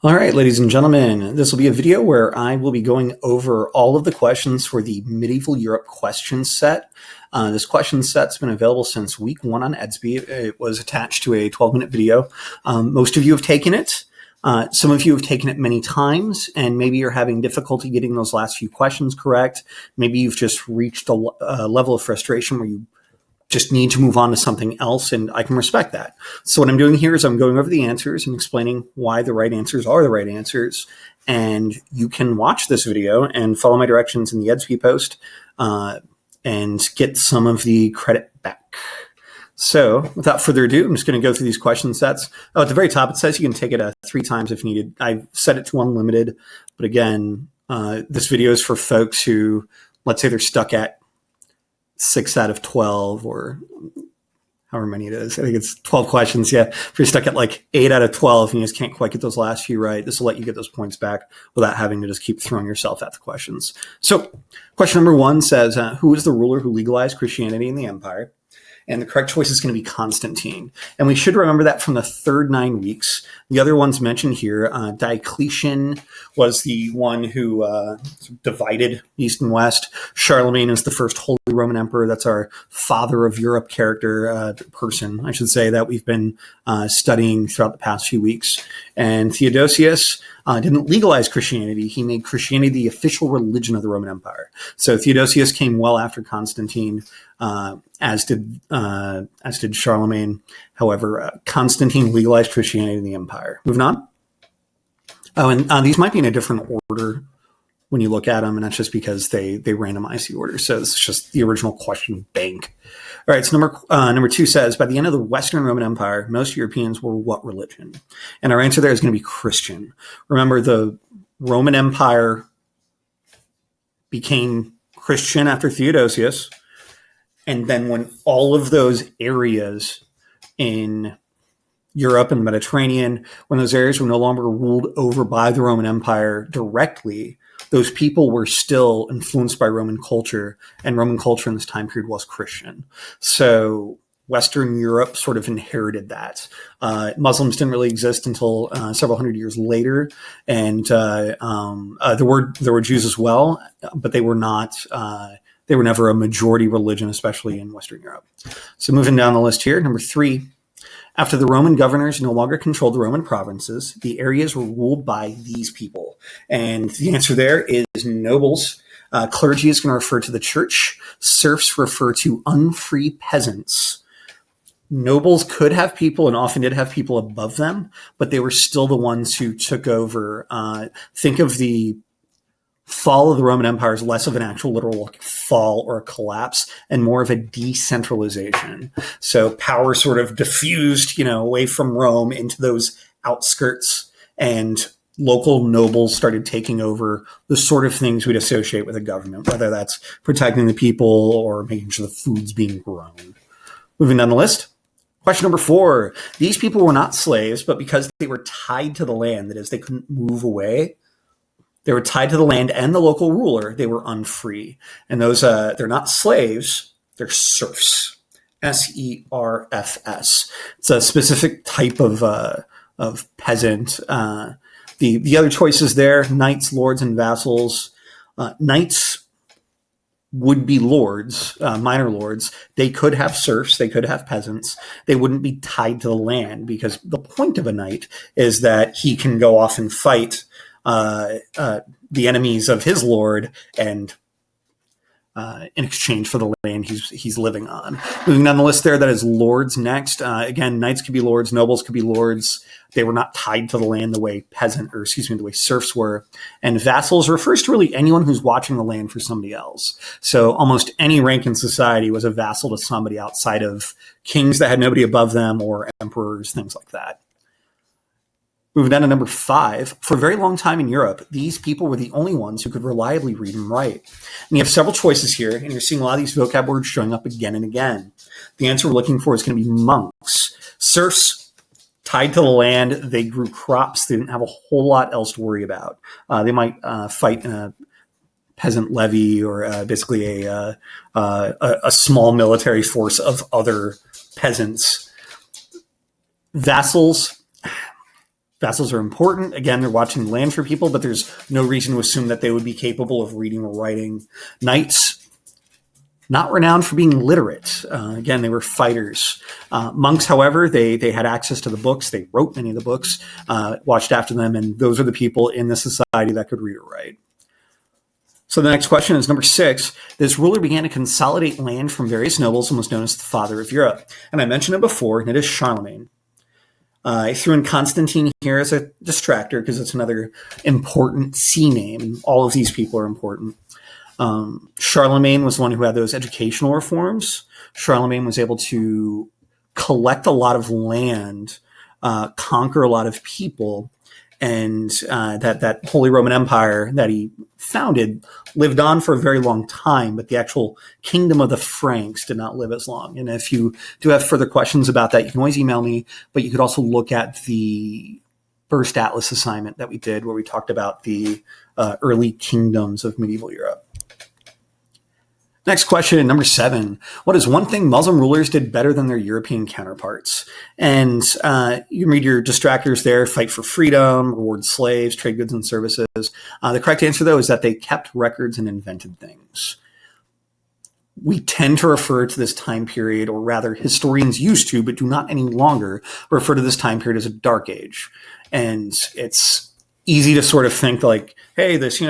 All right, ladies and gentlemen, this will be a video where I will be going over all of the questions for the Medieval Europe question set. This question set's been available since week 1 on Edsby. It was attached to a 12-minute video. Most of you have taken it. Some of you have taken it many times, and maybe you're having difficulty getting those last few questions correct. Maybe you've just reached a level of frustration where you just need to move on to something else, and I can respect that. So what I'm doing here is I'm going over the answers and explaining why the right answers are the right answers. And you can watch this video and follow my directions in the Edsby post and get some of the credit back. So without further ado, I'm just going to go through these question sets. Oh, at the very top, it says you can take it 3 times if needed. I've set it to unlimited. But again, this video is for folks who, let's say they're stuck at 6 out of 12 or however many it is. I think it's 12 questions. Yeah. If you're stuck at like 8 out of 12 and you just can't quite get those last few right, this will let you get those points back without having to just keep throwing yourself at the questions. So question number 1 says, who is the ruler who legalized Christianity in the empire? And the correct choice is going to be Constantine. And we should remember that from the third 9 weeks. The other ones mentioned here, Diocletian was the one who divided East and West. Charlemagne is the first Holy Roman Emperor. That's our father of Europe character person, I should say, that we've been studying throughout the past few weeks. And Theodosius didn't legalize Christianity. He made Christianity the official religion of the Roman Empire. So Theodosius came well after Constantine, as did Charlemagne. However, Constantine legalized Christianity in the empire. Moving on. Oh, and these might be in a different order when you look at them, and that's just because they randomize the order. So it's just the original question bank. All right, so number 2 says, by the end of the Western Roman Empire, most Europeans were what religion? And our answer there is going to be Christian. Remember, the Roman Empire became Christian after Theodosius. And then when all of those areas in Europe and the Mediterranean, when those areas were no longer ruled over by the Roman Empire directly, those people were still influenced by Roman culture, and Roman culture in this time period was Christian. So Western Europe sort of inherited that. Muslims didn't really exist until several hundred years later, and there were Jews as well, but they were not. They were never a majority religion, especially in Western Europe. So moving down the list here, number 3. After the Roman governors no longer controlled the Roman provinces, the areas were ruled by these people. And the answer there is nobles. Clergy is going to refer to the church. Serfs refer to unfree peasants. Nobles could have people and often did have people above them, but they were still the ones who took over. Think of the fall of the Roman Empire as less of an actual literal fall or a collapse and more of a decentralization. So power sort of diffused, away from Rome into those outskirts, and local nobles started taking over the sort of things we'd associate with a government, whether that's protecting the people or making sure the food's being grown. Moving down the list. Question number 4. These people were not slaves, but because they were tied to the land, that is, they couldn't move away, they were tied to the land and the local ruler, they were unfree. And those, they're not slaves, they're serfs. S-E-R-F-S. It's a specific type of peasant. The other choices there, knights, lords, and vassals. Knights would be lords, minor lords. They could have serfs, they could have peasants. They wouldn't be tied to the land, because the point of a knight is that he can go off and fight the enemies of his lord, and in exchange for the land he's living on. Moving down the list there, that is lords next. Again, knights could be lords, nobles could be lords. They were not tied to the land the way the way serfs were. And vassals refers to really anyone who's watching the land for somebody else. So almost any rank in society was a vassal to somebody outside of kings that had nobody above them, or emperors, things like that. Moving down to number 5, for a very long time in Europe, these people were the only ones who could reliably read and write. And you have several choices here, and you're seeing a lot of these vocab words showing up again and again. The answer we're looking for is going to be monks. Serfs, tied to the land, they grew crops, they didn't have a whole lot else to worry about. They might fight in a peasant levy, or basically a small military force of other peasants. Vassals, Vassals are important. Again, they're watching the land for people, but there's no reason to assume that they would be capable of reading or writing. Knights, not renowned for being literate. Again, they were fighters. Monks, however, they had access to the books. They wrote many of the books, watched after them, and those are the people in the society that could read or write. So the next question is number 6. This ruler began to consolidate land from various nobles and was known as the father of Europe. And I mentioned it before, and it is Charlemagne. I threw in Constantine here as a distractor because it's another important C name. All of these people are important. Charlemagne was the one who had those educational reforms. Charlemagne was able to collect a lot of land, conquer a lot of people, and that Holy Roman Empire that he founded lived on for a very long time, but the actual kingdom of the Franks did not live as long. And if you do have further questions about that, you can always email me, but you could also look at the first Atlas assignment that we did where we talked about the early kingdoms of medieval Europe. Next question, number 7. What is one thing Muslim rulers did better than their European counterparts? And you can read your distractors there: fight for freedom, reward slaves, trade goods and services. The correct answer, though, is that they kept records and invented things. We tend to refer to this time period, or rather historians used to, but do not any longer, refer to this time period as a dark age. And it's easy to sort of think like, hey, this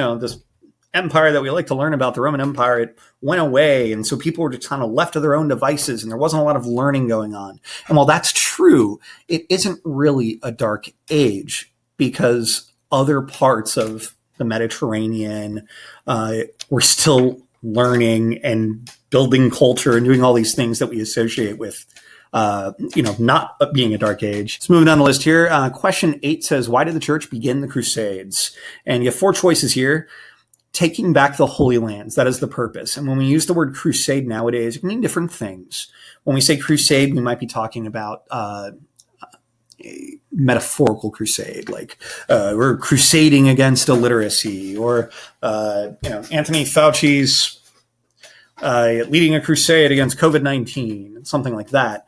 empire that we like to learn about, the Roman Empire, it went away. And so people were just kind of left to their own devices and there wasn't a lot of learning going on. And while that's true, it isn't really a dark age because other parts of the Mediterranean were still learning and building culture and doing all these things that we associate with not being a dark age. Let's move down the list here. Question 8 says, why did the church begin the Crusades? And you have 4 choices here. Taking back the Holy Lands, that is the purpose. And when we use the word crusade nowadays, it can mean different things. When we say crusade, we might be talking about a metaphorical crusade, like we're crusading against illiteracy, or Anthony Fauci's leading a crusade against COVID-19, something like that.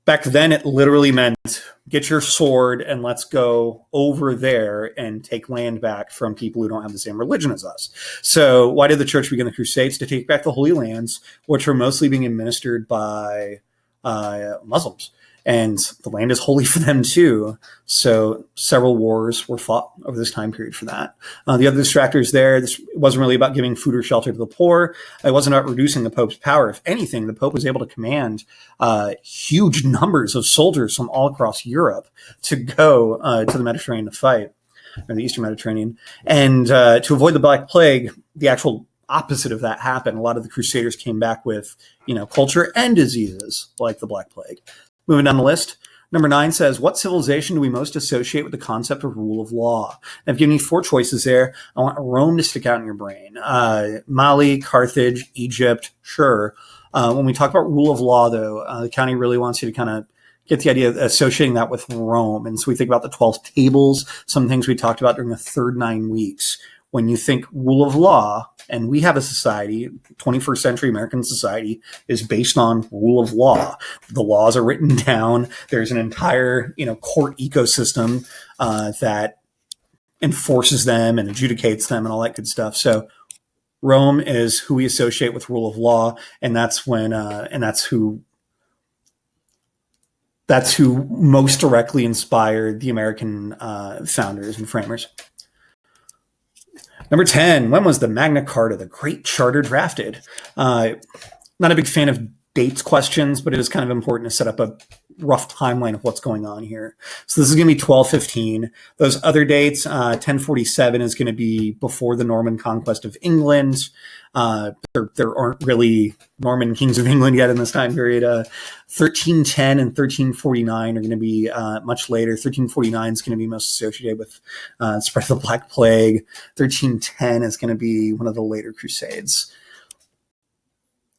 Back then, it literally meant get your sword and let's go over there and take land back from people who don't have the same religion as us. So why did the church begin the Crusades? To take back the Holy Lands, which were mostly being administered by Muslims. And the land is holy for them too. So several wars were fought over this time period for that. The other distractors there, this wasn't really about giving food or shelter to the poor. It wasn't about reducing the Pope's power. If anything, the Pope was able to command huge numbers of soldiers from all across Europe to go to the Mediterranean to fight, or the Eastern Mediterranean. And to avoid the Black Plague, the actual opposite of that happened. A lot of the Crusaders came back with, culture and diseases like the Black Plague. Moving down the list, number 9 says, what civilization do we most associate with the concept of rule of law? I've given you 4 choices there. I want Rome to stick out in your brain. Mali, Carthage, Egypt, sure. When we talk about rule of law, though, the county really wants you to kind of get the idea of associating that with Rome. And so we think about the 12 tables, some things we talked about during the third 9 weeks. When you think rule of law, and we have a society, 21st century American society is based on rule of law. The laws are written down. There's an entire, court ecosystem that enforces them and adjudicates them and all that good stuff. So Rome is who we associate with rule of law, and that's who most directly inspired the American founders and framers. Number 10, when was the Magna Carta, the Great Charter, drafted? Not a big fan of dates questions, but it is kind of important to set up a rough timeline of what's going on here. So this is going to be 1215. Those other dates, 1047 is going to be before the Norman conquest of England. There aren't really Norman kings of England yet in this time period. 1310 and 1349 are going to be much later. 1349 is going to be most associated with spread of the Black Plague. 1310 is going to be one of the later Crusades.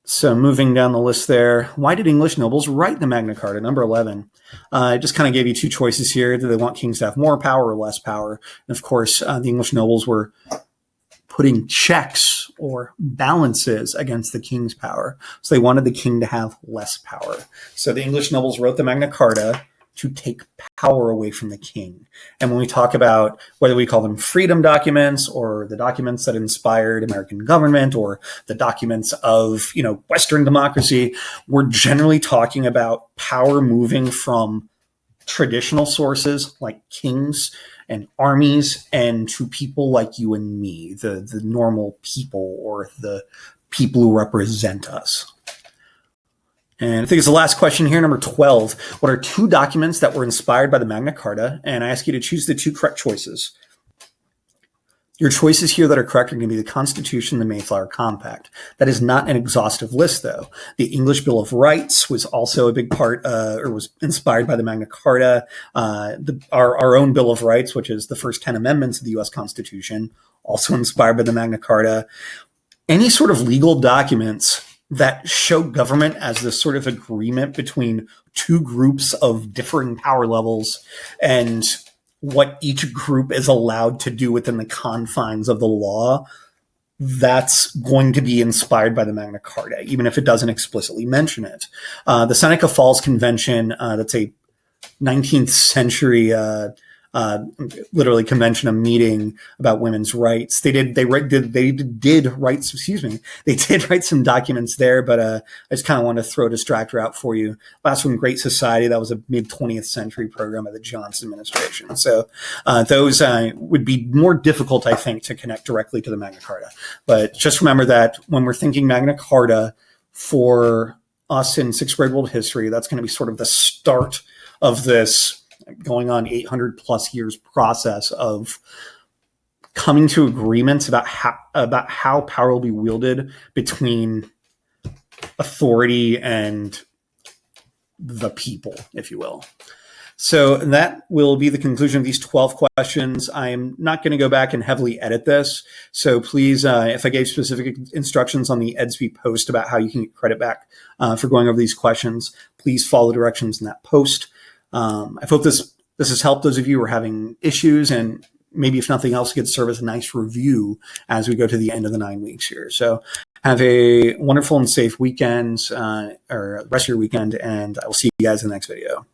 So moving down the list there, why did English nobles write the Magna Carta? Number 11. I just kind of gave you 2 choices here. Do they want kings to have more power or less power? And of course, the English nobles were putting checks or balances against the king's power. So they wanted the king to have less power. So the English nobles wrote the Magna Carta to take power away from the king. And when we talk about whether we call them freedom documents or the documents that inspired American government or the documents of, Western democracy, we're generally talking about power moving from traditional sources like kings and armies and to people like you and me, the normal people or the people who represent us. And I think it's the last question here, number 12. What are 2 documents that were inspired by the Magna Carta? And I ask you to choose the 2 correct choices. Your choices here that are correct are going to be the Constitution and the Mayflower Compact. That is not an exhaustive list, though. The English Bill of Rights was also a big part, or was inspired by the Magna Carta. Our own Bill of Rights, which is the first 10 amendments of the U.S. Constitution, also inspired by the Magna Carta. Any sort of legal documents that show government as this sort of agreement between 2 groups of differing power levels and what each group is allowed to do within the confines of the law, that's going to be inspired by the Magna Carta, even if it doesn't explicitly mention it. The Seneca Falls Convention, that's a 19th century literally convention, a meeting about women's rights. They did write some documents there, but I just kind of wanted to throw a distractor out for you. Last one, Great Society, that was a mid 20th century program of the Johnson administration. So those would be more difficult, I think, to connect directly to the Magna Carta. But just remember that when we're thinking Magna Carta for us in 6th grade world history, that's going to be sort of the start of this going on 800 plus years process of coming to agreements about how power will be wielded between authority and the people, if you will. So that will be the conclusion of these 12 questions. I am not going to go back and heavily edit this. So please, if I gave specific instructions on the Edsby post about how you can get credit back for going over these questions, please follow directions in that post. I hope this has helped those of you who are having issues, and maybe if nothing else, could serve as a nice review as we go to the end of the 9 weeks here. So have a wonderful and safe weekend, or rest of your weekend, and I will see you guys in the next video.